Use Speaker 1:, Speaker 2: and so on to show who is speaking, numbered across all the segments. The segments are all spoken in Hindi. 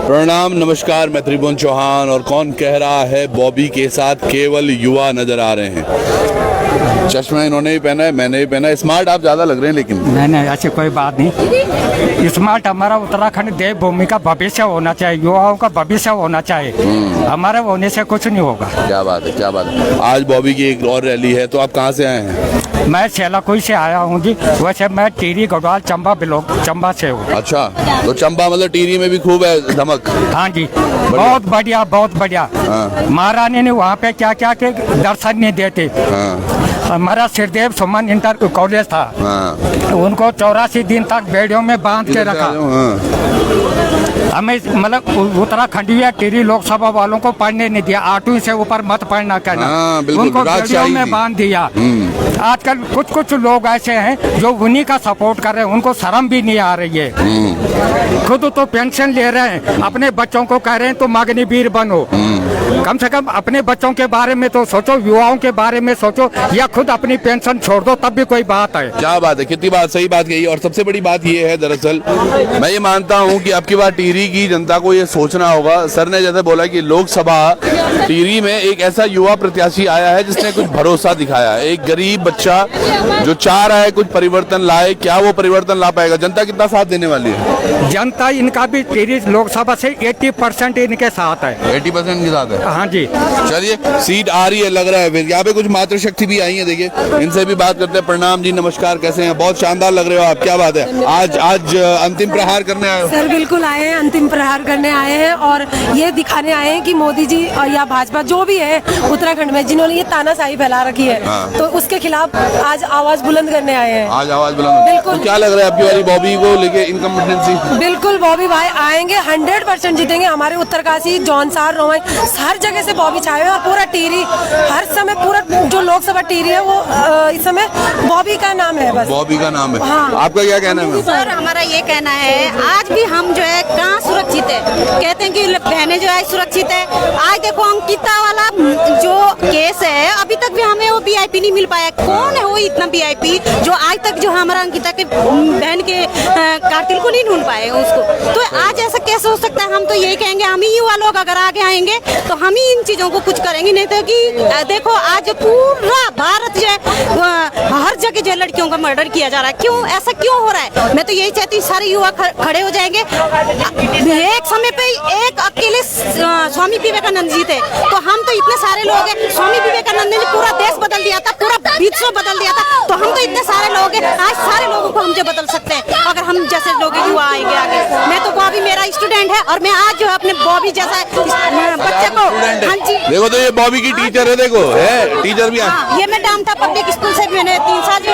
Speaker 1: प्रणाम, नमस्कार। मैं त्रिभुवन चौहान। और कौन कह रहा है बॉबी के साथ केवल युवा नजर आ रहे हैं। चश्मा इन्होंने भी पहना है, मैंने भी पहना है। स्मार्ट आप ज्यादा लग रहे हैं लेकिन।
Speaker 2: नहीं, ऐसी कोई बात नहीं। स्मार्ट हमारा उत्तराखंड देवभूमि का भविष्य होना चाहिए, युवाओं का भविष्य होना चाहिए। हमारे होने से कुछ नहीं होगा।
Speaker 1: क्या बात है, क्या बात है। आज बॉबी की एक और रैली है, तो आप कहाँ से आए हैं?
Speaker 2: मैं सेलाकुई से आया हूँ जी। वैसे मैं टिहरी गढ़वाल चंबा से हूँ।
Speaker 1: अच्छा, तो चंबा मतलब टिहरी में भी खूब है धमक।
Speaker 2: हाँ जी, बहुत बढ़िया, बहुत बढ़िया। महारानी ने वहाँ पे क्या क्या के दर्शन नहीं देते। हमारा श्रीदेव सुमन इंटर कॉलेज था। उनको 84 दिन तक बेड़ियों में बांध के रखा। हमें मतलब उत्तराखंडी टिहरी लोकसभा वालों को पढ़ने नहीं दिया। 8वीं से ऊपर मत पढ़ना कहना। उनको बेड़ियों में बांध दिया। आजकल कुछ लोग ऐसे हैं जो उन्हीं का सपोर्ट कर रहे हैं। उनको शर्म भी नहीं आ रही है। खुद तो पेंशन ले रहे हैं, अपने बच्चों को कह रहे हैं तो अग्निवीर बनो। कम से कम अपने बच्चों के बारे में तो सोचो, युवाओं के बारे में सोचो, या खुद अपनी पेंशन छोड़ दो, तब भी कोई बात है।
Speaker 1: क्या बात है, कितनी बात, सही बात कही। और सबसे बड़ी बात ये है, दरअसल मैं ये मानता हूँ कि अब की बार टिहरी की जनता को ये सोचना होगा। सर ने जैसे बोला कि लोकसभा टिहरी में एक ऐसा युवा प्रत्याशी आया है जिसने कुछ भरोसा दिखाया है। एक गरीब बच्चा जो चाह रहा है कुछ परिवर्तन लाए। क्या वो परिवर्तन ला पाएगा? जनता कितना साथ देने वाली है?
Speaker 2: जनता इनका भी टिहरी लोकसभा से 80% इनके साथ है।
Speaker 1: 80% के साथ है।
Speaker 2: हाँ जी।
Speaker 1: चलिए, सीट आ रही है लग रहा है। फिर यहाँ पे कुछ मातृशक्ति भी आई है, देखिए इनसे भी बात करते हैं। प्रणाम जी, नमस्कार, कैसे हैं? बहुत शानदार लग रहे हो आप। क्या बात है, आज अंतिम प्रहार करने आए हो?
Speaker 3: सर बिल्कुल आए हैं, अंतिम प्रहार करने आए हैं और ये दिखाने आए हैं कि मोदी जी या भाजपा जो भी है उत्तराखंड में जिन्होंने ये तानाशाही फैला रखी है, तो उसके खिलाफ आज आवाज बुलंद करने आए हैं।
Speaker 1: आज आवाज बुलंद।
Speaker 3: बिल्कुल।
Speaker 1: तो क्या लग रहा है आपकी वाली बॉबी को लेके इनकम्पिटेंसी?
Speaker 3: बिल्कुल बॉबी भाई आएंगे, 100% जीतेंगे। हमारे उत्तरकाशी, जौनसार, रोहई हर जगह से बॉबी छाए हुए और पूरा टिहरी हर समय, पूरा जो लोकसभा टिहरी है वो इस समय बॉबी का नाम है। बस
Speaker 1: बॉबी का नाम है।
Speaker 3: हाँ।
Speaker 1: आपका क्या कहना है?
Speaker 4: सर हमारा ये कहना है, आज भी हम जो है कहाँ सुरक्षित है। कहते हैं कि बहनें जो है सुरक्षित है। आज देखो अंकिता वाला जो केस है, अभी तक भी हमें वो VIP नहीं मिल पाया। कौन है वो इतना VIP जो आज तक जो हमारा अंकिता के बहन के कातिल को नहीं ढूंढ पाए उसको। तो आज ऐसा कैसे हो सकता है? हम तो यही कहेंगे, हम ही युवा लोग अगर आगे आएंगे तो हम ही इन चीजों को कुछ करेंगे। नहीं तो कि देखो आज पूरा भारत जो है हर जगह जो लड़कियों का मर्डर किया जा रहा है। क्यों ऐसा क्यों हो रहा है? मैं तो यही चाहती हूँ सारे युवा खड़े हो जाएंगे। एक समय पे एक अकेले स्वामी विवेकानंद जी थे, तो हम तो इतने सारे लोग हैं। स्वामी विवेकानंद ने पूरा देश बदल दिया था, पूरा विश्व बदल दिया था। तो हम तो इतने सारे लोग हैं, आज सारे लोगों को हम जो बदल सकते हैं अगर हम जैसे लोग युवा आएंगे आगे। मैं तो बॉबी मेरा स्टूडेंट है और मैं आज जो है अपने बॉबी जैसा बच्चे को। हाँ जी,
Speaker 1: देखो तो ये बॉबी की टीचर है। देखो है टीचर भी।
Speaker 4: ये मैं डामटा पब्लिक स्कूल से मैंने 3 साल जो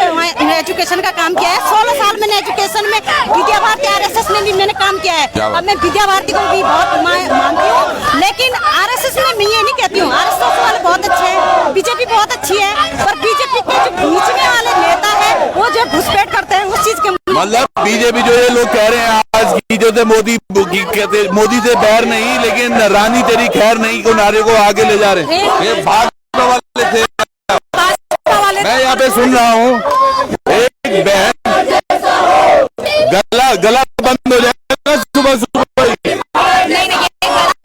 Speaker 4: एजुकेशन का काम किया है। 16 साल मैंने एजुकेशन में विद्या भारती RSS में भी मैंने काम किया है। अब मैं विद्या भारती को भी बहुत मानती हूँ, लेकिन RSS में मैं ये नहीं कहती हूँ। RSS वाले बहुत अच्छे हैं, बीजेपी बहुत अच्छी है, पर बीजेपी के जो बीच में वाले नेता है वो जो घुसपैठ करते हैं उस चीज के
Speaker 1: मतलब बीजेपी जो ये लोग कह रहे हैं आज की जो थे मोदी कहते मोदी से बैर नहीं, लेकिन रानी तेरी खैर नहीं को नारे को आगे ले जा रहे हैं। ये भाजपा वाले थे। मैं यहाँ पे सुन रहा हूँ एक बहन गला बंद हो जाएगा सुबह सुबह।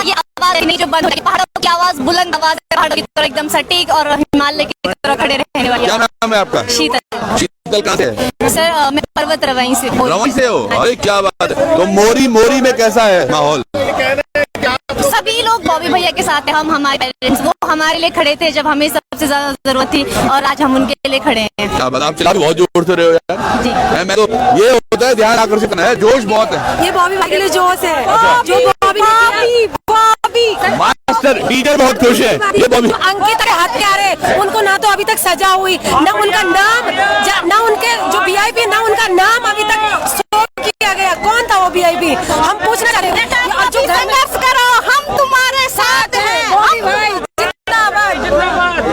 Speaker 5: ये आवाज नहीं जो बंद हो रही, पहाड़ों की आवाज, बुलंद आवाज है, पहाड़ों की तरह एकदम सटीक और हिमालय की तरह खड़े रहने वाली।
Speaker 1: क्या नाम है आपका?
Speaker 5: शीतल।
Speaker 1: शीतल कहाँ से है?
Speaker 5: सर मैं पर्वत रवई से।
Speaker 1: रवई से हो? अरे क्या बात है। तो मोरी में कैसा है माहौल?
Speaker 5: सभी लोग बॉबी भैया के साथ हैं। हम हमारे पेरेंट्स वो हमारे लिए खड़े थे जब हमें सबसे ज्यादा जरूरत थी, और आज हम उनके लिए खड़े हैं।
Speaker 1: क्या बात, आप चला बहुत जोर से रहे हो यार
Speaker 5: जी।
Speaker 1: मैं तो ये होता है ध्यान आकर्षित करना है, जोश बहुत है।
Speaker 3: ये बॉबी भाई के लिए जोश है। जो बॉबी
Speaker 1: मास्टर टीचर बहुत खुश है। ये बॉबी
Speaker 3: अंकिता के हत्यारे, उनको ना तो अभी तक सजा हुई, ना उनका नाम, ना उनके जो VIP, ना उनका नाम अभी तक शोध किया गया। कौन था वो VIP? हम पूछना चाह रहे हैं।
Speaker 4: संघर्ष करो, हम तुम्हारे साथ हैं।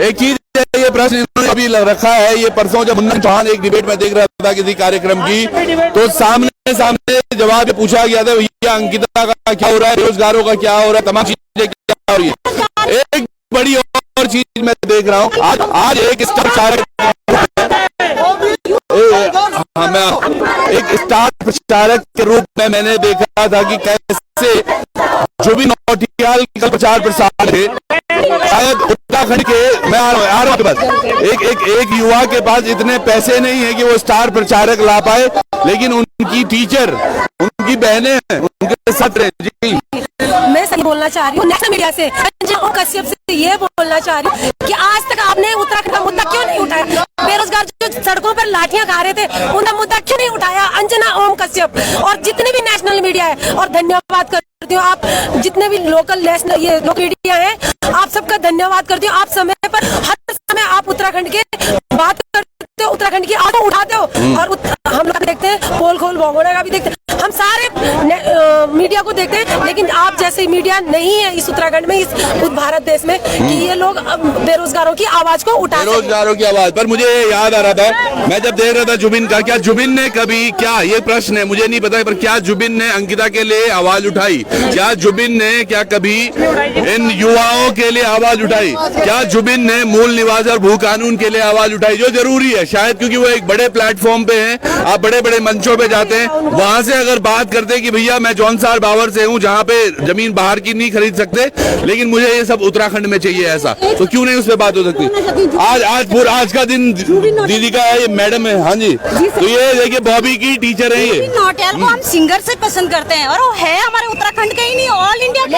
Speaker 1: एक चीज ये प्रश्न इन्होंने अभी रखा है। ये परसों जब मुन्ना चौहान एक डिबेट में देख रहा था किसी कार्यक्रम की, तो सामने जवाब पूछा गया था भैया अंकिता का क्या हो रहा है, बेरोजगारों का क्या हो रहा है, तमाम चीजें क्या हो रही है। एक बड़ी और चीज मैं देख रहा हूँ आज एक स्टार प्रचारक के रूप में मैंने देखा था कि कैसे जुबिन नौटियाल का प्रचार प्रसार थे, शायद उत्तराखंड के, मैं आ रहा हूं आपके पास, एक युवा के पास इतने पैसे नहीं है कि वो स्टार प्रचारक ला पाए, लेकिन उनकी टीचर, उनकी बहनें हैं, उनके साथ रहे। जी
Speaker 3: मैं सही बोलना चाह रही हूँ नेशनल मीडिया से, ओम कश्यप से ये बोलना चाह रही हूँ कि आज तक आपने उत्तराखंड का मुद्दा क्यों नहीं उठाया? बेरोजगार जो सड़कों पर लाठियां खा रहे थे, उनका मुद्दा क्यों नहीं उठाया? अंजना, ओम कश्यप और जितने भी नेशनल मीडिया है, और धन्यवाद करती हूँ आप जितने भी लोकल नेशनल ये लोक मीडिया है, आप सबका धन्यवाद करती हूँ। आप समय पर हर समय आप उत्तराखंड के बात करते हो, उत्तराखंड की आवाज उठाते हो, और हम लोग देखते हैं पोल खोल भगोड़ा का भी देखते हैं, हम सारे मीडिया को देखते हैं, लेकिन आप जैसे मीडिया नहीं है इस उत्तराखंड में, इस भारत देश में, कि ये लोग बेरोजगारों की आवाज को उठा सकें।
Speaker 1: बेरोजगारों की आवाज पर मुझे याद आ रहा था, मैं जब देख रहा था जुबिन का, क्या जुबिन ने कभी, क्या ये प्रश्न है मुझे नहीं पता, पर क्या जुबिन ने अंकिता के लिए आवाज उठाई? क्या जुबिन ने क्या कभी इन युवाओं के लिए आवाज उठाई? क्या जुबिन ने मूल निवास और भू कानून के लिए आवाज उठाई? जो जरूरी है शायद, क्योंकि वो एक बड़े प्लेटफॉर्म पे हैं, आप बड़े बड़े मंचों पे जाते हैं, वहां से अगर बात करते कि भैया मैं जौनसार बावर से हूं, जहां पे जमीन बाहर की नहीं खरीद सकते, लेकिन मुझे ये सब उत्तराखंड में चाहिए, ऐसा तो क्यों नहीं उस पर बात हो सकती? आज का दिन दीदी का है, ये मैडम है। हाँ जी, तो ये देखिए बॉबी की टीचर है ये।
Speaker 4: नौटियाल को हम सिंगर से पसंद करते हैं, और वो है हमारे उत्तराखंड के ही नहीं, ऑल इंडिया के।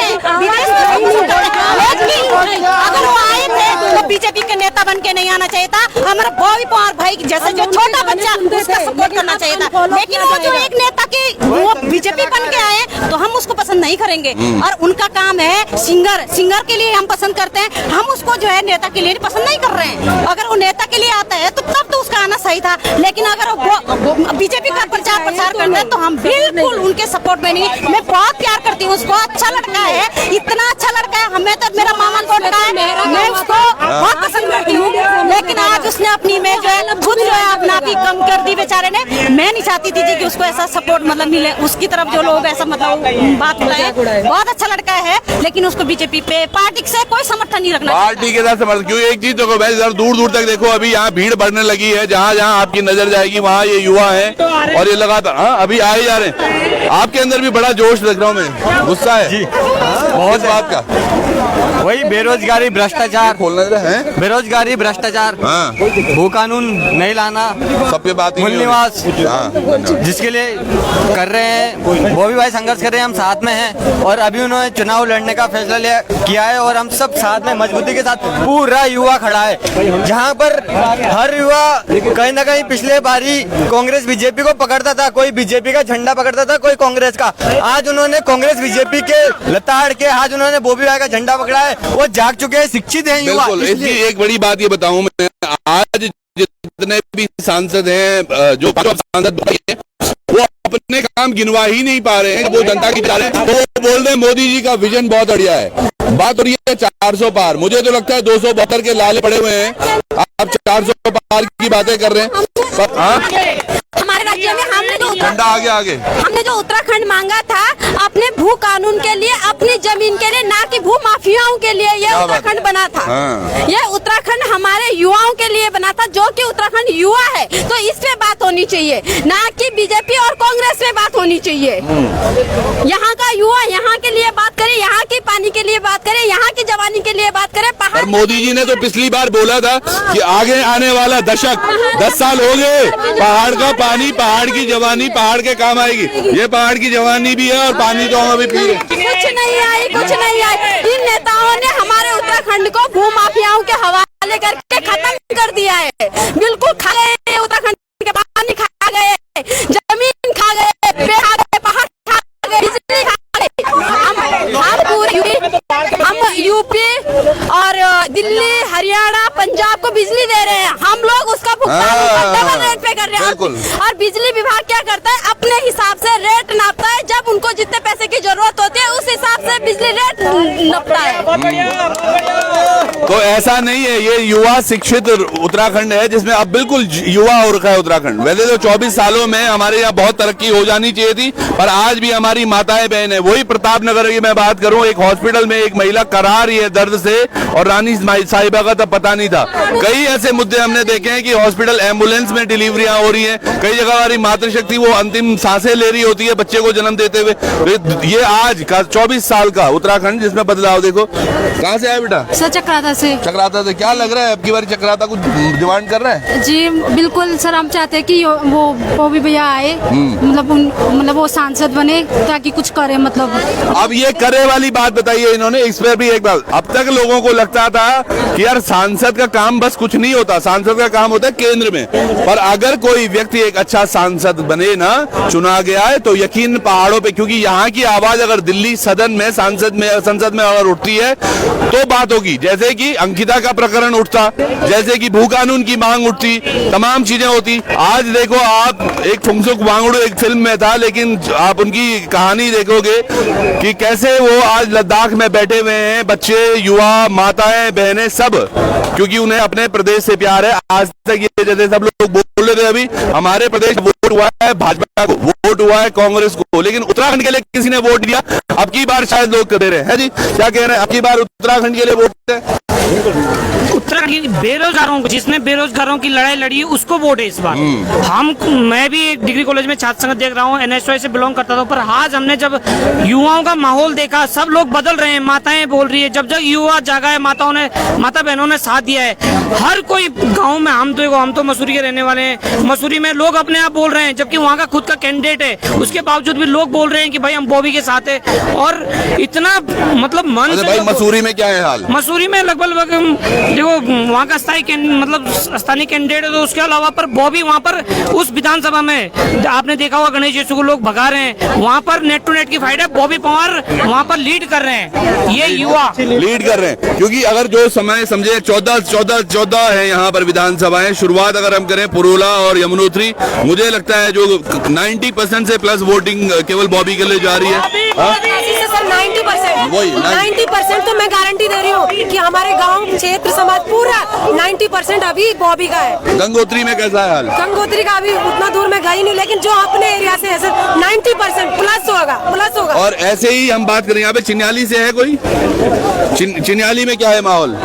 Speaker 4: अगर वो आए थे तो बीजेपी के नेता बन के नहीं आना चाहिए था, हमारा बॉबी पवार भाई जैसे जो छोटा बच्चा उसका सपोर्ट करना चाहिए था, लेकिन वो जो एक नेता के वो बीजेपी बन के आए तो हम उसको पसंद नहीं करेंगे। और उनका काम है सिंगर के लिए हम पसंद करते हैं, हम उसको जो है नेता के लिए पसंद नहीं कर रहे हैं। अगर वो नेता के लिए आता है तो तब तो उसका आना सही था, लेकिन अगर वो बीजेपी का प्रचार प्रसार करते हैं तो हम बिल्कुल उनके सपोर्ट में नहीं। मैं बहुत प्यार करती हूँ उसको, अच्छा लड़का है, इतना अच्छा लड़का है, हमें तो मेरा मामा को लड़का है, मैं उसको बहुत पसंद करती हूँ, लेकिन आज उसने अपनी इमेज जो है खुद जो है अपना भी कम कर दी बेचारे ने। मैं नहीं चाहती थी कि उसको ऐसा सपोर्ट मतलब मिले, उसकी तरफ जो लोग ऐसा मतलब बात उठाए। बहुत अच्छा लड़का है, लेकिन उसको बीजेपी पे पार्टी से कोई समर्थन नहीं रखना,
Speaker 1: पार्टी के साथ समर्थन क्यों? एक चीज देखो भाई, दूर दूर तक देखो, अभी यहाँ भीड़ बढ़ने लगी है, जहाँ जहाँ आपकी नजर जाएगी वहाँ ये युवा है, और ये लगातार अभी आए जा रहे हैं। आपके अंदर भी बड़ा जोश देख रहा हूँ मैं, गुस्सा है जी बहुत बात का।
Speaker 6: वही बेरोजगारी, भ्रष्टाचार,
Speaker 1: खोलना है,
Speaker 6: बेरोजगारी, भ्रष्टाचार, भू कानून नहीं लाना,
Speaker 1: सबके बात,
Speaker 6: मूल निवास जिसके लिए कर रहे हैं, वो भी भाई संघर्ष कर रहे हैं, हम साथ में हैं, और अभी उन्होंने चुनाव लड़ने का फैसला किया है, और हम सब साथ में मजबूती के साथ पूरा युवा खड़ा है, जहाँ पर हर युवा कहीं ना कहीं पिछले बारी कांग्रेस बीजेपी को पकड़ता था, कोई बीजेपी का झंडा पकड़ता था, कोई कांग्रेस का। आज उन्होंने कांग्रेस बीजेपी के लताड़ के, आज उन्होंने बॉबी भाई का झंडा पकड़ा है, वो जाग चुके हैं, शिक्षित हैं युवा।
Speaker 1: एक बड़ी बात ये बताऊं मैं, आज जितने भी सांसद हैं, जो सांसद हैं, वो अपने काम गिनवा ही नहीं पा रहे हैं, वो जनता की जा रहे हैं, वो बोल रहे हैं मोदी जी का विजन बहुत बढ़िया है। बात हो रही है 400 पार, मुझे तो लगता है 272 के लाले पड़े हुए हैं, आप 400 पार की बातें कर रहे हैं।
Speaker 7: हमारे राज्य में
Speaker 1: हमने
Speaker 7: जो उत्तराखंड मांगा था अपने भू कानून के लिए, अपनी जमीन के लिए, ना कि भू माफियाओं के लिए ये उत्तराखंड बना था। ये उत्तराखंड हमारे युवाओं के लिए बना था, जो कि उत्तराखंड युवा है, तो इस पे बात होनी चाहिए, ना कि बीजेपी और कांग्रेस में बात होनी चाहिए। यहाँ का युवा यहाँ के लिए बात करे, यहाँ की पानी के लिए बात करे, यहाँ की जवानी के लिए बात करे।
Speaker 1: पर मोदी जी ने तो पिछली बार बोला था कि आगे आने वाला दशक 10 साल हो गए, पहाड़ का पानी, पहाड़ की जवानी पहाड़ के काम आएगी। ये पहाड़ की जवानी भी है और पानी तो हम अभी पी रहे।
Speaker 7: कुछ नहीं आई। इन नेताओं ने हमारे उत्तराखंड को भू माफियाओं के हवाले करके खत्म कर दिया है। बिल्कुल खा गए, उत्तराखंड के पानी खा गए, जमीन खा गए, पेड़ खा गए, पहाड़ खा गए, बिजली खा गए। हम यूपी और दिल्ली, हरियाणा, पंजाब को बिजली दे रहे हैं, हम लोग उसका भुगतान डबल रेट पे कर रहे हैं। और बिजली विभाग क्या करता है, अपने हिसाब से रेट नापता है, जब उनको जितने पैसे की जरूरत होती है उस हिसाब से बिजली रेट नापता है।
Speaker 1: तो ऐसा नहीं है, ये युवा शिक्षित उत्तराखंड है जिसमें अब बिल्कुल युवा हो रखा है उत्तराखंड। वैसे तो 24 सालों में हमारे यहाँ बहुत तरक्की हो जानी चाहिए थी, पर आज भी हमारी माताएं बहन है। वही प्रताप नगर की मैं बात करूं, एक हॉस्पिटल में एक महिला करा रही है दर्द से, और रानी साहिबा का तब पता नहीं था। कई ऐसे मुद्दे हमने देखे हैं कि हॉस्पिटल एम्बुलेंस में डिलीवरियां हो रही है, कई जगह हमारी मातृशक्ति वो अंतिम सांसें ले रही होती है बच्चे को जन्म देते हुए। ये आज का 24 साल का उत्तराखंड जिसमें बदलाव देखो। कहाँ से आया बेटा?
Speaker 8: सर चक्राता से।
Speaker 1: चक्राता से। क्या लग रहा है अब की बार चक्राता कुछ डिमांड कर रहा है?
Speaker 8: जी बिल्कुल सर, हम चाहते हैं कि वो बॉबी भैया आए, मतलब वो सांसद बने ताकि कुछ करे। मतलब
Speaker 1: अब ये करे वाली बात बताइए इन्होंने, इस पर भी एक बात। अब तक लोगों को लगता था कि यार सांसद का काम बस कुछ नहीं होता, सांसद का काम होता है केंद्र में। पर अगर कोई व्यक्ति एक अच्छा सांसद बने ना, चुना गया है, तो यकीन पहाड़ों पे, क्योंकि यहाँ की आवाज अगर दिल्ली सदन में संसद में अगर उठती है तो बात होगी। जैसे कि अंकिता का प्रकरण उठता, जैसे कि भू कानून की मांग उठती, तमाम चीजें होती। आज देखो आप, एक फुंगसुक वांगड़ू एक फिल्म में था, लेकिन आप उनकी कहानी देखोगे कि कैसे वो आज लद्दाख में बैठे हुए हैं, बच्चे, युवा, माताएं, बहनें सब, क्योंकि उन्हें अपने प्रदेश से प्यार है। आज तक ये जैसे सब लोग बोल रहे थे अभी, हमारे प्रदेश वोट हुआ है भाजपा को, वोट हुआ है कांग्रेस को, लेकिन उत्तराखंड के लिए किसी ने वोट दिया? अब की बार शायद लोग दे रहे हैं जी, क्या कह रहे हैं? अब की बार उत्तराखंड के लिए वोट है?
Speaker 9: उत्तराखंड बेरोजगारों को, जिसने बेरोजगारों की लड़ाई लड़ी है उसको वोट है इस बार। मैं भी एक डिग्री कॉलेज में छात्र संघ देख रहा हूँ, NSY से बिलोंग करता था, पर आज हमने जब युवाओं का माहौल देखा, सब लोग बदल रहे हैं, माताएं बोल रही है, जब जब युवा जागा है, माता बहनों ने साथ दिया है। हर कोई गाँव में, हम तो मसूरी के रहने वाले हैं, मसूरी में लोग अपने आप बोल रहे हैं, जबकि वहाँ का खुद का कैंडिडेट है, उसके बावजूद भी लोग बोल रहे हैं कि भाई हम बॉबी के साथ है। और इतना मतलब मन से,
Speaker 1: मसूरी में क्या है हाल?
Speaker 9: मसूरी में लगभग देखो वहाँ का स्थानीय कैंडिडेट है, तो उसके अलावा पर बॉबी वहाँ पर उस विधानसभा में आपने देखा होगा गणेश जैसू को लोग भगा रहे हैं, वहाँ पर नेट टू नेट की फाइट है। बॉबी पवार वहाँ पर लीड कर रहे हैं, ये युवा
Speaker 1: लीड कर रहे हैं। क्योंकि अगर जो समय समझे 14 है यहाँ पर विधानसभाएं, शुरुआत अगर हम करें पुरोला और यमुनोत्री, मुझे लगता है जो 90% से प्लस वोटिंग केवल बॉबी के लिए जा रही है।
Speaker 3: 90% तो मैं गारंटी दे रही हूँ कि हमारे गांव, क्षेत्र, समाज पूरा 90% अभी बॉबी का है।
Speaker 1: गंगोत्री में कैसा है हाल?
Speaker 3: गंगोत्री का अभी उतना दूर में गई नहीं, लेकिन जो अपने एरिया से है सर 90% प्लस होगा।
Speaker 1: और ऐसे ही हम बात करें, यहाँ पे चिन्याली से है कोई? चिन्याली में क्या है माहौल?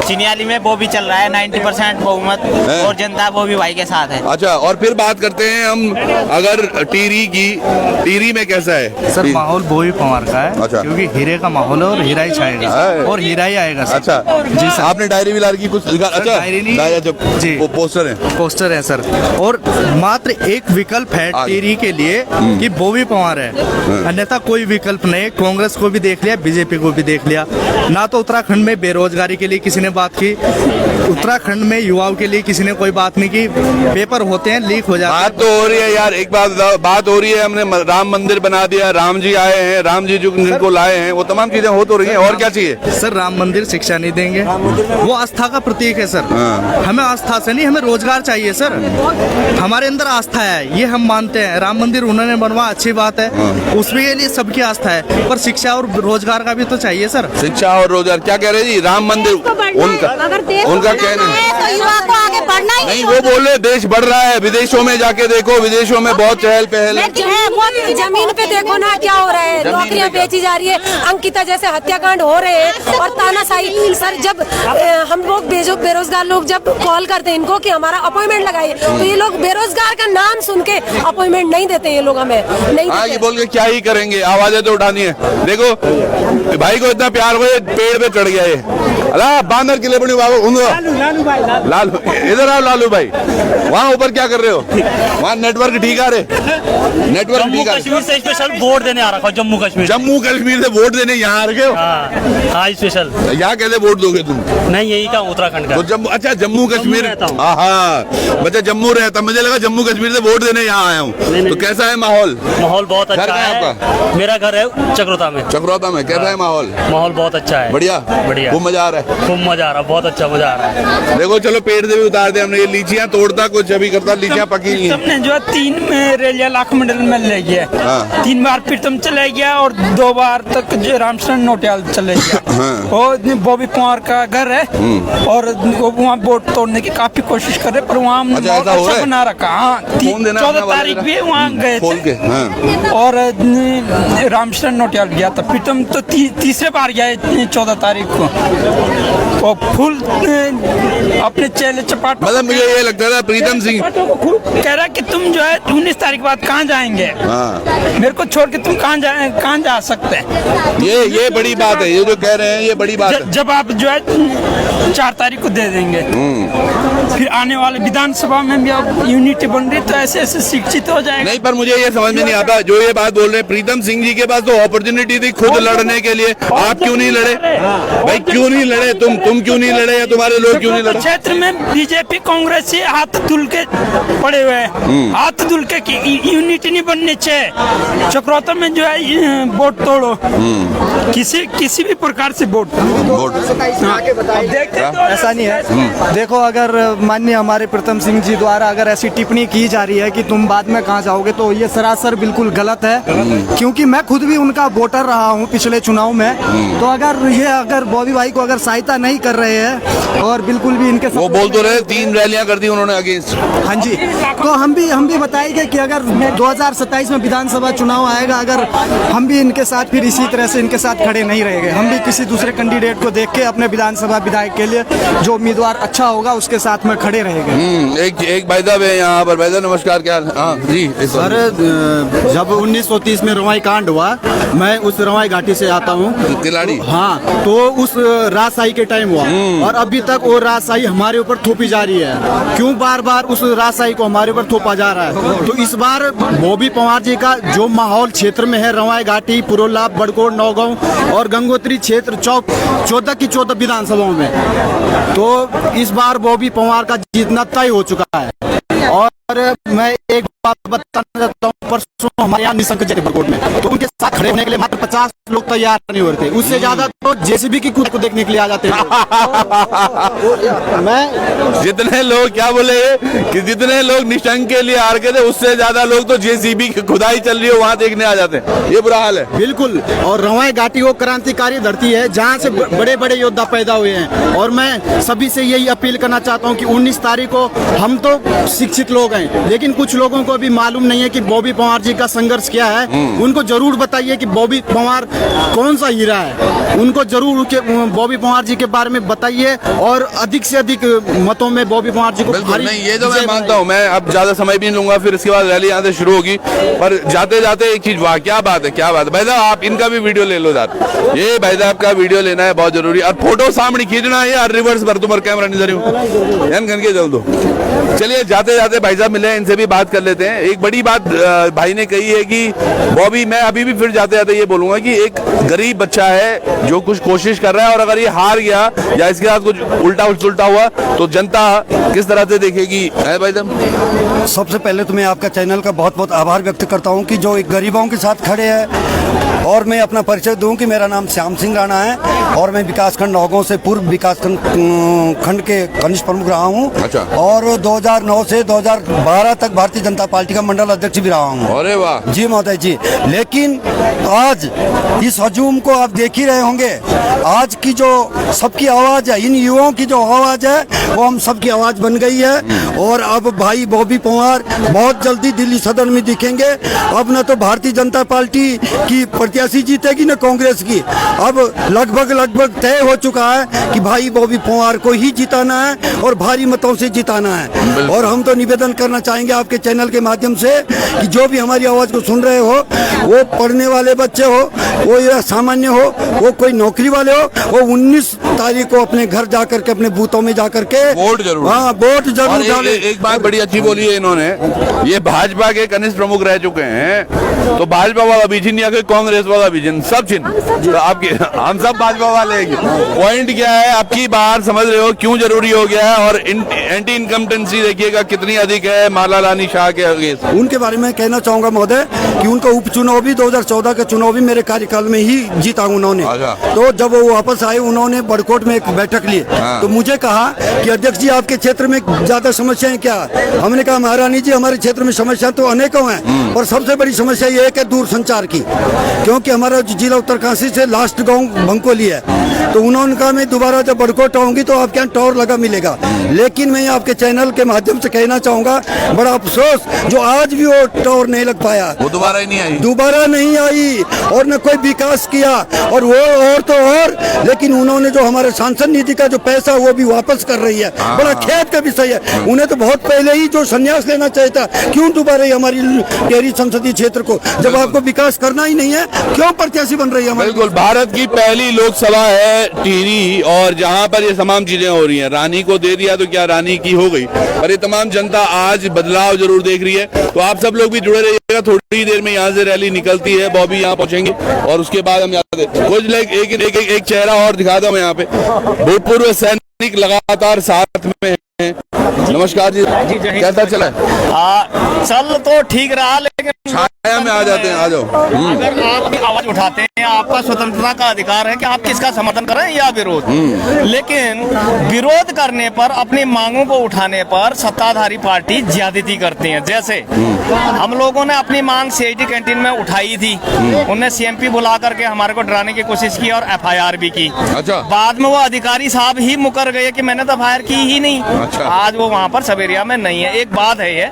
Speaker 10: चिन्याली में बॉबी चल रहा है, 90% बहुमत और जनता बॉबी भाई के साथ है।
Speaker 1: अच्छा, और फिर बात करते हैं हम अगर टिहरी की, टिहरी में कैसा है?
Speaker 11: सर माहौल बॉबी पवार का है।
Speaker 1: अच्छा।
Speaker 11: क्योंकि हीरे का माहौल है और हीरा ही छाएगा और हीरा ही आएगा सर।
Speaker 1: अच्छा
Speaker 11: जी सर।
Speaker 1: आपने डायरी भी लाल की कुछ? अच्छा,
Speaker 11: डायरी नहीं
Speaker 1: जी, वो पोस्टर है
Speaker 11: सर। और मात्र एक विकल्प है टिहरी के लिए कि बॉबी पवार है, अन्यथा कोई विकल्प नहीं। कांग्रेस को भी देख लिया, बीजेपी को भी देख लिया। ना तो उत्तराखंड में बेरोजगारी के लिए किसी ने बात की, उत्तराखंड में युवाओं के लिए किसी ने कोई बात नहीं की। पेपर होते हैं, लीक हो जाते हैं।
Speaker 1: बात तो हो रही है यार, एक बात हो रही है, हमने राम मंदिर बना दिया, राम जी आए हैं, राम जी जिनको लाए हैं, वो तमाम चीजें हो तो रही हैं, और क्या चाहिए?
Speaker 11: सर राम मंदिर शिक्षा नहीं देंगे, वो आस्था का प्रतीक है सर। हमें आस्था से नहीं, हमें रोजगार चाहिए सर। हमारे अंदर आस्था है, ये हम मानते हैं। राम मंदिर उन्होंने बनवा, अच्छी बात है, उसके लिए सबकी आस्था है, पर शिक्षा और रोजगार का भी तो चाहिए सर।
Speaker 1: शिक्षा और रोजगार क्या कह रहे जी? राम मंदिर उनका कहना है
Speaker 4: तो युवा को आगे बढ़ना ही
Speaker 1: नहीं, वो बोले देश बढ़ रहा है, विदेशों में जाके देखो, विदेशों में बहुत चहल पहल है।
Speaker 3: जमीन पे देखो ना क्या हो रहा है, नौकरियां बेची जा रही है, अंकिता जैसे हत्याकांड हो रहे हैं और तानाशाही। सर जब हम लोग बेरोजगार लोग जब कॉल करते हैं इनको कि हमारा अपॉइंटमेंट लगाइए, तो ये लोग बेरोजगार का नाम सुन के अपॉइंटमेंट नहीं देते, ये लोग हमें नहीं देते।
Speaker 1: ये बोल के क्या ही करेंगे, आवाजें तो उठानी है। देखो भाई को इतना प्यार हुआ, पेड़ पे चढ़ गया ये, अला बांदर किले बनी बाबू, लालू इधर आओ लालू भाई। वहाँ ऊपर क्या कर रहे हो? वहाँ नेटवर्क ठीक आ रहे? नेटवर्क ठीक आ?
Speaker 10: कश्मीर से स्पेशल वोट देने आ रखा, जम्मू कश्मीर
Speaker 1: से वोट देने यहाँ आ रखे हो?
Speaker 10: हाँ स्पेशल।
Speaker 1: यहाँ कैसे वोट दोगे तुम?
Speaker 10: नहीं यही का उत्तराखंड का।
Speaker 1: तो अच्छा जम्मू कश्मीर, बच्चा जम्मू रहता, मुझे लगा जम्मू कश्मीर से वोट देने यहाँ आया हूँ। तो कैसा है माहौल?
Speaker 10: माहौल बहुत अच्छा है आपका? मेरा घर है चक्रोता में।
Speaker 1: चक्रोता में कैसा है माहौल?
Speaker 10: माहौल बहुत अच्छा है।
Speaker 1: बढ़िया
Speaker 10: बढ़िया,
Speaker 1: खूब मजा आ रहा है।
Speaker 10: खूब मजा आ रहा है, बहुत अच्छा मजा आ रहा है।
Speaker 1: देखो चलो पेड़ से भी उतार दे हमने, ये लीचियाँ तोड़ता कुछ अभी करता, लीचियाँ पकी नहीं।
Speaker 9: तुमने जो 3 में रेलिया लाख मंडल में ले गया, 3 बार प्रीतम चले गया और 2 बार तक रामचंद्र नोटियाल चले गया।
Speaker 12: वो बॉबी पवार का घर है और वो वहाँ वोट तोड़ने की काफी कोशिश कर रहे, पर वहाँ अच्छा बना रखा। हाँ, 14 तारीख भी वहाँ गए थे और रामचरण नोटियाल गया था। प्रीतम तो तीसरे बार गया 14 तारीख को। वो फुल अपने चेले चपाट,
Speaker 1: मतलब मुझे ये लगता था प्रीतम सिंह
Speaker 12: कह रहा कि तुम जो है 19 तारीख बाद कहाँ जाएंगे, मेरे को छोड़ के तुम कहाँ जा सकते हैं।
Speaker 1: ये बड़ी बात है, ये जो कह रहे हैं ये बड़ी बात है।
Speaker 12: जब आप जो है 4 तारीख को दे देंगे, फिर आने वाले विधानसभा में भी अब यूनिटी बन रही, तो ऐसे शिक्षित हो जाएगा।
Speaker 1: नहीं, पर मुझे ये समझ में नहीं आता जो ये बात बोल रहे हैं, प्रीतम सिंह जी के पास तो अपॉर्चुनिटी थी खुद लड़ने के लिए, आप क्यों नहीं लड़े भाई? क्यों नहीं लड़े तुम क्यों नहीं लड़े या तुम्हारे लोग क्यों नहीं लड़े?
Speaker 12: क्षेत्र में बीजेपी कांग्रेस से हाथ धुल के पड़े हुए हैं, हाथ धुल के यूनिटी नहीं बननी चाहिए। चक्रोता में जो है वोट तोड़ो, किसी भी प्रकार से वोट
Speaker 11: देखते ऐसा नहीं है। देखो, अगर माननीय हमारे प्रीतम सिंह जी द्वारा अगर ऐसी टिप्पणी की जा रही है कि तुम बाद में कहाँ जाओगे, तो ये सरासर बिल्कुल गलत है, क्योंकि मैं खुद भी उनका वोटर रहा हूँ पिछले चुनाव में। तो अगर बॉबी भाई को अगर सहायता नहीं कर रहे हैं और बिल्कुल भी इनके
Speaker 1: वो बोल तो रहे 3 रैलियां कर दी उन्होंने अगेंस्ट।
Speaker 11: हाँ जी, तो हम भी बताएंगे कि अगर 2027 में विधानसभा चुनाव आएगा, अगर हम भी इनके साथ फिर इसी तरह से इनके साथ खड़े नहीं रहेंगे, हम भी किसी दूसरे कैंडिडेट को देख के अपने विधानसभा विधायक के लिए जो उम्मीदवार अच्छा होगा उसके साथ में खड़े रहेंगे।
Speaker 1: एक भाई साहब है यहाँ पर। भाई साहब नमस्कार, क्या हाँ जी
Speaker 13: सर, जब 1930 में रवाई कांड हुआ, मैं उस रवाई घाटी से आता हूँ
Speaker 1: तिलाड़ी।
Speaker 13: हाँ, तो उस राजशाही के टाइम हुआ और अभी तक वो राजशाही हमारे ऊपर थोपी जा रही है। क्यों बार बार उस राजशाही को हमारे ऊपर थोपा जा रहा है? तो इस बार बॉबी पवार जी का जो माहौल क्षेत्र में है, रवाई घाटी, पुरोला, बड़कोट, नौगांव और गंगोत्री क्षेत्र 14 की 14 विधानसभाओं में, तो इस बार बॉबी पवार का जीतना तय हो चुका है। और मैं एक बात बताना चाहता हूँ, परसों हमारे यहाँ निशंक जैसे बड़कोट में, तो उनके साथ खड़े होने के लिए मात्र 50 लोग तैयार नहीं हो रहे थे, उससे ज्यादा तो जेसीबी की कूद को देखने के लिए आ जाते हैं। मैं
Speaker 1: जितने लोग क्या बोले कि जितने लोग निशंक के लिए आ रखे थे, उससे ज्यादा लोग तो जेसीबी की खुदाई चल रही है वहाँ देखने आ जाते हैं। ये बुरा हाल है
Speaker 13: बिल्कुल। और रवाई घाटी वो क्रांतिकारी धरती है जहाँ से बड़े बड़े योद्धा पैदा हुए हैं। और मैं सभी से यही अपील करना चाहता हूँ कि 19 तारीख को हम तो शिक्षित लोग हैं, लेकिन कुछ लोगों को भी मालूम नहीं है कि बॉबी पवार जी का संघर्ष क्या है। उनको जरूर बताइए कि बॉबी पवार कौन सा हीरा है, उनको जरूर बॉबी पवार जी के बारे में बताइए और अधिक से अधिक मतों में बॉबी पवार जी को भारी।
Speaker 1: नहीं, ये तो मैं मानता हूँ। मैं अब ज्यादा समय भी नहीं लूंगा, फिर इसके बाद रैली यहाँ से शुरू होगी। पर जाते जाते एक चीज, वाह क्या बात है, क्या बात है भाई साहब, आप इनका भी वीडियो ले लो यार। ये भाई साहब का वीडियो लेना है बहुत जरूरी, और फोटो सामने खींचना है यार, रिवर्स पर तुम्हारा कैमरा नहीं जरूर जल दो। चलिए जाते जाते भाई साहब मिले, इनसे भी बात कर लेते हैं। एक बड़ी बात भाई ने कही है कि बॉबी, मैं अभी भी फिर जाते जाते ये बोलूंगा कि एक गरीब बच्चा है जो कुछ कोशिश कर रहा है, और अगर ये हार गया या इसके साथ कुछ उल्टा सुलटा हुआ तो जनता किस तरह से देखेगी, है भाई साहब?
Speaker 14: सबसे पहले तो मैं आपका चैनल का बहुत बहुत आभार व्यक्त करता हूं कि जो एक गरीबों के साथ खड़े हैं। और मैं अपना परिचय दूं कि मेरा नाम श्याम सिंह राणा है और मैं विकासखंड नौगांव से पूर्व विकासखंड के कनिष्ठ प्रमुख रहा हूं।
Speaker 1: अच्छा।
Speaker 14: और 2009 से 2012 तक भारतीय जनता पार्टी का मंडल अध्यक्ष भी रहा हूं।
Speaker 1: अरे वाह
Speaker 14: जी महोदय जी। लेकिन आज इस हजूम को आप देख ही रहे होंगे, आज की जो सबकी आवाज है, इन युवाओं की जो आवाज है वो हम सबकी आवाज बन गई है। और अब भाई बॉबी पवार बहुत जल्दी दिल्ली सदन में दिखेंगे। अब न तो भारतीय जनता पार्टी की प्रत्याशी जीतेगी न कांग्रेस की, अब लगभग तय हो चुका है कि भाई बॉबी पवार को ही जिताना है और भारी मतों से जिताना है। और हम तो निवेदन करना चाहेंगे आपके चैनल के माध्यम से कि जो भी हमारी आवाज को सुन रहे हो, वो पढ़ने वाले बच्चे हो, वो या सामान्य हो, वो कोई नौकरी वाले हो, वो 19 तारीख को अपने घर जाकर के, अपने बूथों में जाकर के
Speaker 1: वोट जरूर,
Speaker 14: हाँ वोट जरूर डालें।
Speaker 1: एक बात बड़ी अच्छी बोली है इन्होंने, ये भाजपा के कनिष्ठ प्रमुख रह चुके हैं, तो भाजपा वाला भी चिन्ह या कांग्रेस वाला भी चिन्ह, सब चिन्ह तो आपके, हम सब भाजपा वाले हैं। पॉइंट क्या है आपकी बार समझ रहे हो क्यों जरूरी हो गया है? और एंटी इनकम्पेटेंसी देखिएगा कितनी अधिक है माला रानी शाह के अगेंस्ट।
Speaker 14: उनके बारे में कहना चाहूंगा महोदय कि उनका उपचुनाव भी 2014 का चुनाव भी मेरे कार्यकाल में ही जीता उन्होंने। तो जब वो वापस आए, उन्होंने बड़कोट में एक बैठक ली, तो मुझे कहा कि अध्यक्ष जी आपके क्षेत्र में ज्यादा समस्याएं क्या? हमने कहा महारानी जी हमारे क्षेत्र में समस्या तो अनेकों हैं, पर सबसे बड़ी समस्या ये है कि दूर संचार की, क्योंकि हमारा जिला उत्तरकाशी से लास्ट गाँव भंकोली है तो उन्होंने कहा मैं दोबारा जब बड़कोट आऊंगी तो आपके यहाँ टॉवर लगा मिलेगा। लेकिन मैं आपके चैनल के माध्यम से कहना चाहूंगा, बड़ा अफसोस जो आज भी वो टॉवर नहीं लग पाया,
Speaker 1: वो दोबारा ही नहीं आई,
Speaker 14: दोबारा नहीं आई और न कोई विकास किया। और वो और तो और, लेकिन उन्होंने जो हमारे सांसद निधि का जो पैसा वो भी वापस कर रही है, बड़ा खेद का विषय है। उन्हें तो बहुत पहले ही जो संन्यास लेना चाहिए था, क्यों दोबारा हमारी टिहरी संसदीय क्षेत्र को, जब आपको विकास करना ही नहीं है, क्यों प्रत्याशी बन रही है?
Speaker 1: बिल्कुल, भारत की पहली लोकसभा है टिहरी, और जहां पर ये तमाम चीजें हो रही हैं, रानी को दे दिया तो क्या रानी की हो गई, पर ये तमाम जनता आज बदलाव जरूर देख रही है। तो आप सब लोग भी जुड़े रहिएगा, थोड़ी देर में यहाँ से रैली निकलती है, बॉबी यहाँ पहुंचेंगे और उसके बाद हम कुछ एक चेहरा और दिखा दो मैं यहाँ पे। भूतपूर्व सैनिक लगातार साथ में हैं। नमस्कार जी, कैसा चला है?
Speaker 10: चल तो ठीक रहा, लेकिन
Speaker 1: छाया में आ जाते हैं, आ जाओ।
Speaker 10: अगर आप आवाज उठाते हैं, आपका स्वतंत्रता का अधिकार है कि आप किसका समर्थन करें या विरोध, लेकिन विरोध करने पर, अपनी मांगों को उठाने पर सत्ताधारी पार्टी ज्यादती करती है। जैसे हम लोगों ने अपनी मांग सीआईटी कैंटीन में उठाई थी, उनने सीएमपी बुला करके हमारे को डराने की कोशिश की और एफआईआर भी की।
Speaker 1: अच्छा।
Speaker 10: बाद में वो अधिकारी साहब ही मुकर गए कि मैंने तो एफआईआर की ही नहीं।
Speaker 1: अच्छा।
Speaker 10: आज वो वहाँ पर सवेरिया में नहीं है, एक बात है ये।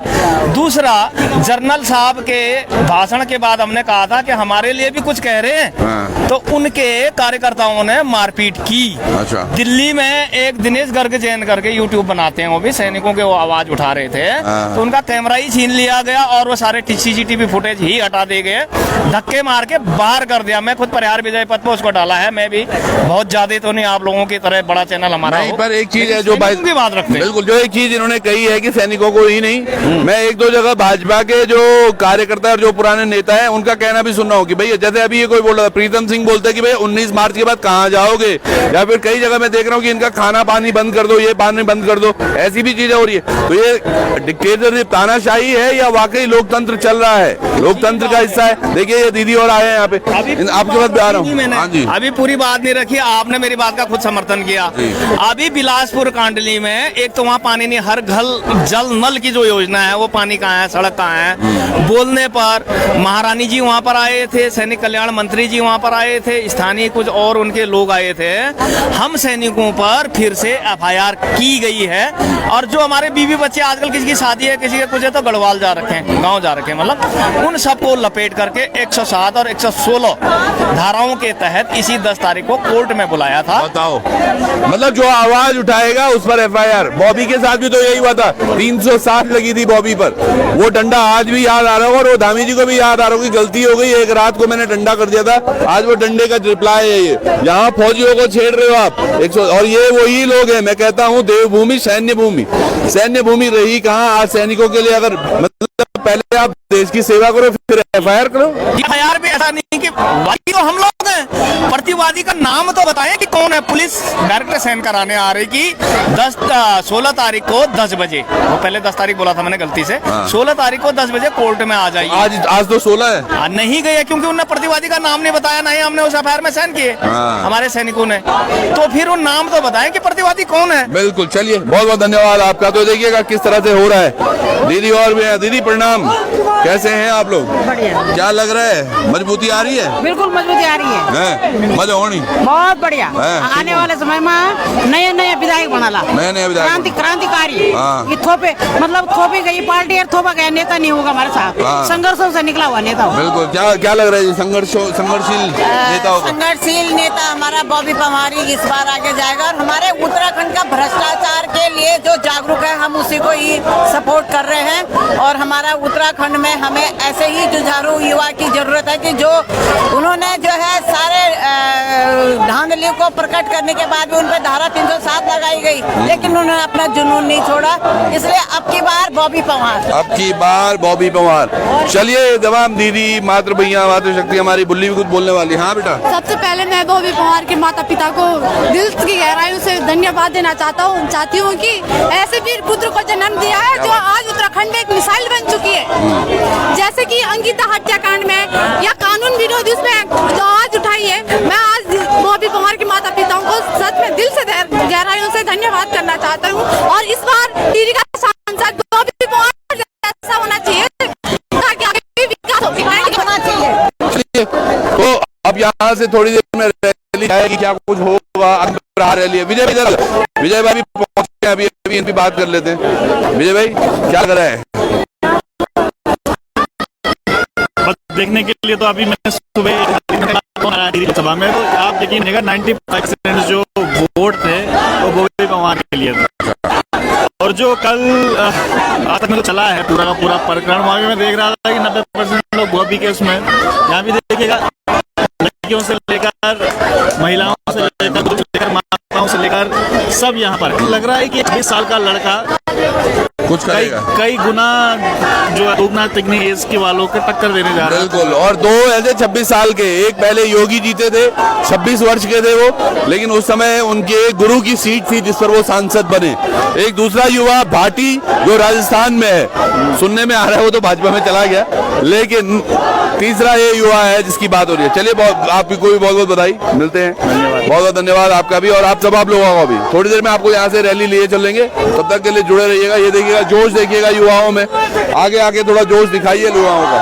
Speaker 10: दूसरा, जनरल साहब के भाषण के बाद हमने कहा था कि हमारे लिए भी कुछ कह रहे हैं, तो उनके कार्यकर्ताओं ने मारपीट की।
Speaker 1: अच्छा।
Speaker 10: दिल्ली में एक दिनेश गर्ग जैन करके यूट्यूब बनाते हैं, वो भी सैनिकों के वो आवाज उठा रहे थे, तो उनका कैमरा ही छीन लिया गया और वो सारे सीसीटीवी फुटेज ही हटा दिए गए, धक्के मार के बाहर कर दिया। मैं खुद प्रहार विजय पथ पे उसको डाला है, मैं भी बहुत ज्यादा तो नहीं आप लोगों की तरह बड़ा चैनल हमारा
Speaker 1: नहीं, पर एक चीज है जो
Speaker 10: की बात रखते हैं।
Speaker 1: बिल्कुल, जो एक चीज इन्होंने कही है कि सैनिकों को ही नहीं, मैं एक दो जगह भाजपा के जो कार्यकर्ता और जो पुराने नेता हैं उनका कहना भी सुन रहा हूँ कि भाई जैसे अभी ये कोई बोल रहा था, प्रीतम सिंह बोलते हैं कि भाई 19 मार्च के बाद कहाँ जाओगे, या फिर कई जगह मैं देख रहा हूँ कि इनका खाना पानी बंद कर दो, ये पानी बंद कर दो, ऐसी भी चीजें हो रही है। तो ये डिक्टेटरशिप तानाशाही है या वाकई लोकतंत्र चल रहा है, लोकतंत्र का हिस्सा है? देखिए ये दीदी और आए हैं यहाँ पे, आपके पास भी आ रहा हूँ।
Speaker 10: अभी पूरी बात नहीं रखी, आपने मेरी बात का खुद समर्थन किया। अभी बिलासपुर कांडली में एक तो वहाँ पानी नहीं, हर घर जल नल की जो योजना है वो पानी कहाँ है, सड़क कहाँ है। बोलने पर महारानी जी वहाँ पर आए थे, सैनिक कल्याण मंत्री जी वहाँ पर आए थे, स्थानीय कुछ और उनके लोग आए थे। हम सैनिकों पर फिर से एफआईआर की गई है, और जो हमारे बीवी बच्चे आजकल किसी की शादी है, किसी के कुछ है, तो गढ़वाल जा रखे हैं, गाँव जा रखे हैं, मतलब उन सबको लपेट करके 107 और 116 धाराओं के तहत इसी 10 तारीख को कोर्ट में बुलाया था।
Speaker 1: बताओ, मतलब जो आवाज उठाएगा उस पर एफआईआर। बॉबी के साथ भी तो यही हुआ था, 307 लगी थी बॉबी पर, वो डंडा आज भी याद आ रहा होगा और वो धामी जी को भी याद आ रहा होगा कि गलती हो गई, एक रात को मैंने डंडा कर दिया था, आज वो डंडे का रिप्लाई है ये। यहाँ फौजियों को छेड़ रहे हो आप, और ये वही लोग हैं, मैं कहता हूँ देवभूमि सैन्य भूमि रही कहाँ? आज सैनिकों के लिए अगर मतलब पहले आप देश की सेवा करो फिर एफआईआर करो।
Speaker 10: एफआईआर भी ऐसा नहीं कि वादी तो हम लोग हैं, प्रतिवादी का नाम तो बताएं कि कौन है। पुलिस डायरेक्टर साइन कराने आ रही कि 16 तारीख को 10 बजे, वो पहले 10 तारीख बोला था मैंने गलती से, 16 तारीख को 10 बजे कोर्ट में आ जाइए।
Speaker 1: आज तो 16 है,
Speaker 10: नहीं गए क्योंकि उन्होंने प्रतिवादी का नाम नहीं बताया, नहीं हमने उस एफआईआर में साइन किए हमारे सैनिकों ने, तो फिर वो नाम तो बताएं कि प्रतिवादी कौन है।
Speaker 1: बिल्कुल, चलिए बहुत बहुत धन्यवाद आपका। तो देखिएगा किस तरह से हो रहा है। दीदी और भी है, दीदी प्रणाम, कैसे हैं आप लोग?
Speaker 15: बढ़िया।
Speaker 1: क्या लग रहा है, मजबूती आ रही है?
Speaker 15: बिल्कुल मजबूती आ रही है,
Speaker 1: मजा होनी
Speaker 15: बहुत बढ़िया। आने वाले समय में नए नए विधायक बनाला,
Speaker 1: नए विधायक
Speaker 15: क्रांतिकारी थोपे, मतलब थोपी गई पार्टी और थोपा गया नेता नहीं होगा हमारे साथ, संघर्षों से निकला हुआ नेता।
Speaker 1: बिल्कुल, क्या लग रहा है संघर्षशील नेता होगा?
Speaker 16: संघर्षशील नेता हमारा बॉबी पवार इस बार आगे जाएगा, और हमारे उत्तराखंड का भ्रष्टाचार के लिए जो जागरूक है हम उसी को ही सपोर्ट कर रहे हैं। और हमारा उत्तराखंड में हमें ऐसे ही जुझारू युवा की जरूरत है कि जो उन्होंने जो है सारे धांधली को प्रकट करने के बाद भी उन पर धारा 307 लगाई गई, लेकिन उन्होंने अपना जुनून नहीं छोड़ा, इसलिए अब की बार बॉबी पवार।
Speaker 1: चलिए तमाम दीदी, मातृ भैया, मातृ शक्ति, हमारी बुल्ली भी कुछ बोलने वाली। हाँ बेटा,
Speaker 8: सबसे पहले मैं बॉबी पवार के माता पिता को दिल की गहराइयों से धन्यवाद देना चाहती हूँ कि ऐसे वीर पुत्र को जन्म दिया है जो आज उत्तराखंड में एक मिसाइल बन चुकी है। जैसे कि अंकिता हत्याकांड में या कानून विरोधी उसमें जो आवाज उठाई है, मैं आज बॉबी पवार के माता पिताओं को सच में दिल से गहराइयों से धन्यवाद करना चाहता हूँ। और इस बार टिहरी का सांसद बॉबी पवार जैसा होना चाहिए ताकि आगे विकास होना चाहिए।
Speaker 1: तो अब यहाँ से थोड़ी देर में रैली जाएगी, क्या कुछ होगा, रैली है। विजय भाई भी पहुंचे हैं, अभी इनकी बात कर लेते हैं। विजय भाई क्या कर रहे हैं?
Speaker 17: बस देखने के लिए तो अभी मैं सुबह सभा में, तो आप देखिएगा 95% जो वोट थे वो बॉबी पवार के लिए था। और जो कल आज तक में तो चला है पूरा का पूरा प्रकरण, वहाँ भी मैं देख रहा था कि 90% लोग बॉबी के उसमें, यहाँ भी देखिएगा लड़कियों से लेकर महिलाओं से लेकर माताओं से लेकर सब यहाँ पर लग रहा है कि 20 साल का लड़का
Speaker 1: कुछ करेगा,
Speaker 17: कई गुना जो है उगना तकनी एज के वालों के टक्कर देने जा रहा है।
Speaker 1: बिल्कुल। और दो ऐसे 26 साल के, एक पहले योगी जीते थे, 26 वर्ष के थे वो, लेकिन उस समय उनके गुरु की सीट थी जिस पर वो सांसद बने। एक दूसरा युवा भाटी जो राजस्थान में है, सुनने में आ रहा है वो तो भाजपा में चला गया, लेकिन तीसरा ये युवा है जिसकी बात हो रही है। चलिए आपकी कोई बहुत बहुत बधाई, मिलते हैं, बहुत बहुत धन्यवाद आपका भी और आप सब आप लोगों का भी। थोड़ी देर में आपको यहाँ से रैली लिए चलेंगे, तब तक के लिए जुड़े रहिएगा। ये देखिएगा जोश देखिएगा युवाओं में, आगे आके थोड़ा जोश दिखाइए युवाओं का।